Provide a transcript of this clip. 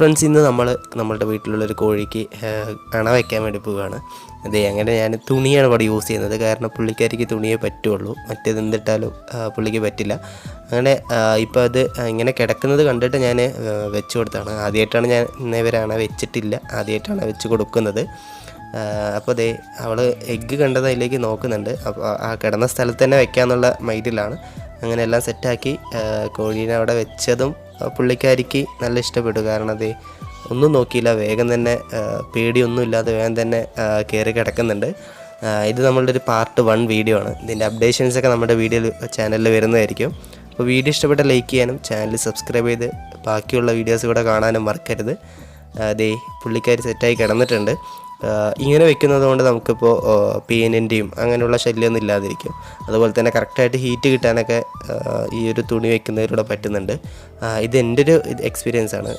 Friends, ഇന്ന് നമ്മളുടെ വീട്ടിലുള്ളൊരു കോഴിക്ക് അണ വയ്ക്കാൻ വേണ്ടി പോവുകയാണ്. അതെ, അങ്ങനെ ഞാൻ തുണിയാണ് ഇവിടെ യൂസ് ചെയ്യുന്നത്. കാരണം പുള്ളിക്കാരിക്ക് തുണിയേ പറ്റുള്ളൂ, മറ്റേത് എന്തിട്ടാലും പുള്ളിക്ക് പറ്റില്ല. അങ്ങനെ ഇപ്പോൾ അത് ഇങ്ങനെ കിടക്കുന്നത് കണ്ടിട്ട് ഞാൻ വെച്ച് കൊടുത്താണ്. ആദ്യമായിട്ടാണ് ഞാൻ ഇന്നേ വരെ അണ വെച്ചിട്ടില്ല, ആദ്യമായിട്ടാണ് വെച്ച് കൊടുക്കുന്നത്. അപ്പോൾ ദേ അവൾ എഗ്ഗ് കണ്ടത് അതിലേക്ക് നോക്കുന്നുണ്ട്. അപ്പോൾ ആ കിടന്ന സ്ഥലത്ത് തന്നെ വെക്കാമെന്നുള്ള മൈൻഡിലാണ്. അങ്ങനെ എല്ലാം സെറ്റാക്കി കോഴീനെ അവിടെ വെച്ചതും പുള്ളിക്കാരിക്ക് നല്ല ഇഷ്ടപ്പെട്ടു. കാരണം അത് ഒന്നും നോക്കിയില്ല, വേഗം തന്നെ പേടിയൊന്നും ഇല്ലാതെ വേഗം തന്നെ കയറി കിടക്കുന്നുണ്ട്. ഇത് നമ്മളുടെ ഒരു പാർട്ട് 1 വീഡിയോ ആണ്. ഇതിൻ്റെ അപ്ഡേഷൻസൊക്കെ നമ്മുടെ ചാനലിൽ വരുന്നതായിരിക്കും. അപ്പോൾ വീഡിയോ ഇഷ്ടപ്പെട്ട ലൈക്ക് ചെയ്യാനും ചാനൽ സബ്സ്ക്രൈബ് ചെയ്ത് ബാക്കിയുള്ള വീഡിയോസ് കൂടെ കാണാനും മറക്കരുത്. ദേ പുള്ളിക്കാരി സെറ്റായി കിടന്നിട്ടുണ്ട്. ഇങ്ങനെ വെക്കുന്നത് കൊണ്ട് നമുക്കിപ്പോൾ പേനിൻ്റെയും അങ്ങനെയുള്ള ശല്യമൊന്നും ഇല്ലാതിരിക്കും. അതുപോലെ തന്നെ കറക്റ്റായിട്ട് ഹീറ്റ് കിട്ടാനൊക്കെ ഈ ഒരു തുണി വെക്കുന്നതിലൂടെ പറ്റുന്നുണ്ട്. ഇത് എൻ്റെ ഒരു എക്സ്പീരിയൻസ് ആണ്.